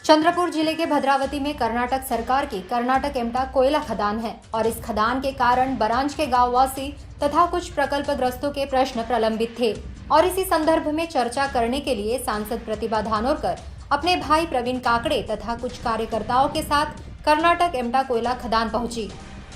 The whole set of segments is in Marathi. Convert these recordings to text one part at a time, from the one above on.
चंद्रपुर जिले के भद्रावती में कर्नाटक सरकार की कर्नाटक एमटा कोयला खदान है और इस खदान के कारण बरांज के गांववासी तथा कुछ प्रकल्पग्रस्तों के प्रश्न प्रलंबित थे और इसी संदर्भ में चर्चा करने के लिए सांसद प्रतिभा धानोरकर अपने भाई प्रवीण काकड़े तथा कुछ कार्यकर्ताओं के साथ कर्नाटक एमटा कोयला खदान पहुंची।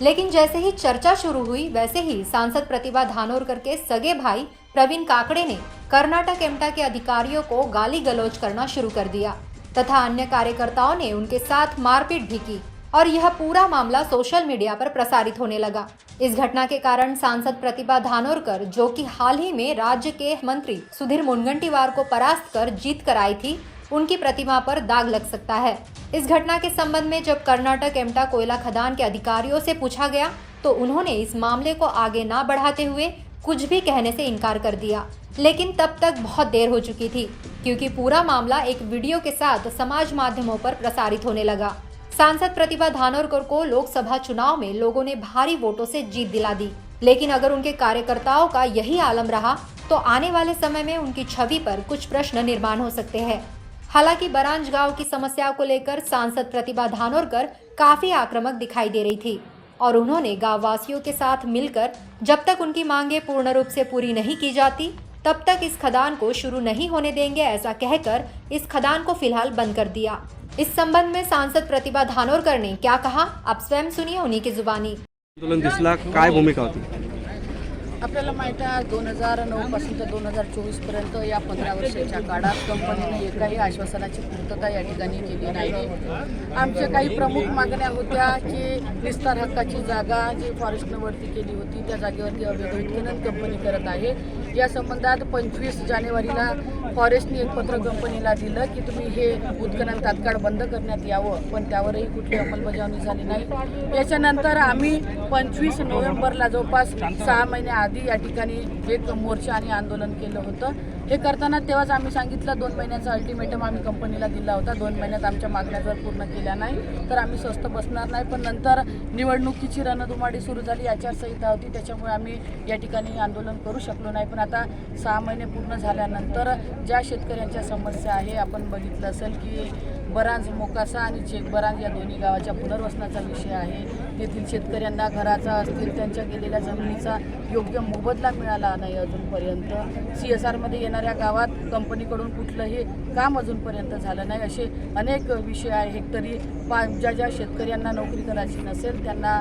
लेकिन जैसे ही चर्चा शुरू हुई वैसे ही सांसद प्रतिभा धानोरकर के सगे भाई प्रवीण काकड़े ने कर्नाटक एमटा के अधिकारियों को गाली गलौज करना शुरू कर दिया तथा अन्य कार्यकर्ताओं ने उनके साथ मारपीट भी की और यह पूरा मामला सोशल मीडिया पर प्रसारित होने लगा। इस घटना के कारण सांसद प्रतिभा धानोरकर, जो कि हाल ही में राज्य के मंत्री सुधीर मुनगंटीवार को परास्त कर जीत कर आई थी, उनकी प्रतिमा पर दाग लग सकता है। इस घटना के संबंध में जब कर्नाटक एमटा कोयला खदान के अधिकारियों से पूछा गया तो उन्होंने इस मामले को आगे न बढ़ाते हुए कुछ भी कहने से इनकार कर दिया। लेकिन तब तक बहुत देर हो चुकी थी क्योंकि पूरा मामला एक वीडियो के साथ समाज माध्यमों पर प्रसारित होने लगा। सांसद प्रतिभा धानोरकर को लोकसभा चुनाव में लोगों ने भारी वोटों से जीत दिला दी, लेकिन अगर उनके कार्यकर्ताओं का यही आलम रहा तो आने वाले समय में उनकी छवि पर कुछ प्रश्न निर्माण हो सकते हैं। हालांकि बरांज गांव की समस्या को लेकर सांसद प्रतिभा धानोरकर काफी आक्रामक दिखाई दे रही थी और उन्होंने गांव वासियों के साथ मिलकर जब तक उनकी मांगे पूर्ण रूप से पूरी नहीं की जाती तब तक इस खदान को शुरू नहीं होने देंगे, ऐसा कहकर इस खदान को फिलहाल बंद कर दिया। इस संबंध में सांसद प्रतिभा धानोरकर ने क्या कहा, आप स्वयं सुनिए उन्हीं की जुबानी। आंदोलन दिसला काय भूमिका होती? आपल्याला माहीत आहे 2009 पासून ते 2024 पर्यंत या 15 वर्षाच्या काळात कंपनीने एकाही आश्वासनाची पूर्तता या ठिकाणी केली नाही। आमच्या काही प्रमुख मागण्या होत्या की विस्तार हक्काची जागा जी फॉरेस्टने वरती केली होती त्या जागेवरती अवैध उत्खनन कंपनी करत आहे। या संबंधात 25 जानेवारीला फॉरेस्टने एक पत्र कंपनीला दिलं की तुम्ही हे उत्खनन तात्काळ बंद करण्यात यावं, पण त्यावरही कुठली अंमलबजावणी झाली नाही। याच्यानंतर आम्ही 25 नोव्हेंबरला जवळपास 6 महिन्याआधी या ठिकाणी एक मोर्चा आणि आंदोलन केलं होतं। हे करताना तेव्हाच आम्ही सांगितलं 2 महिन्याचा अल्टिमेटम आम्ही कंपनीला दिला होता। 2 महिन्यात आमच्या मागण्या जर पूर्ण केल्या नाही तर आम्ही स्वस्थ बसणार नाही। पण नंतर निवडणुकीची रणधुमाळी सुरू झाली, आचारसंहिता होती, त्याच्यामुळे आम्ही या ठिकाणी आंदोलन करू शकलो नाही। पण आता 6 महिने पूर्ण झाल्यानंतर ज्या शेतकऱ्यांच्या समस्या आहे, आपण बघितलं असेल की बरांज मोकासा आणि चेकबरांज या दोन्ही गावाच्या पुनर्वसनाचा विषय आहे। तेथील शेतकऱ्यांना घराचा असतील त्यांच्या गेलेल्या जमिनीचा योग्य मोबदला मिळाला नाही अजूनपर्यंत। CSR मध्ये येणाऱ्या गावात कंपनीकडून कुठलंही काम अजूनपर्यंत झालं नाही। असे अनेक विषय आहेत। तरी ज्या शेतकऱ्यांना नोकरी करायची नसेल त्यांना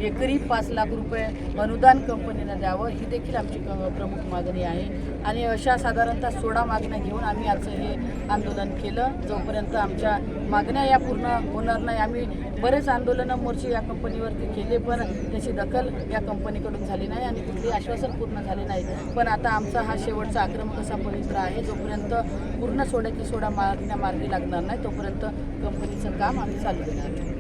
एकरी 5 लाख रुपये अनुदान कंपनीला द्यावं, ही देखील आमची प्रमुख मागणी आहे। आणि अशा साधारणतः 16 मागण्या घेऊन आम्ही आजचं हे आंदोलन केलं। जोपर्यंत आमच्या मागण्या या पूर्ण होणार नाही, आम्ही बरेच आंदोलनं मोर्चे या कंपनीवरती केले, पण त्याची दखल या कंपनीकडून झाली नाही आणि कुठलेही आश्वासन पूर्ण झाले नाही। पण आता आमचा हा शेवटचा आक्रमक असा पवित्र आहे, जोपर्यंत पूर्ण सोड्याची सोडा मागण्या मार्गी लागणार नाही तोपर्यंत कंपनीचं काम आम्ही चालू देणार।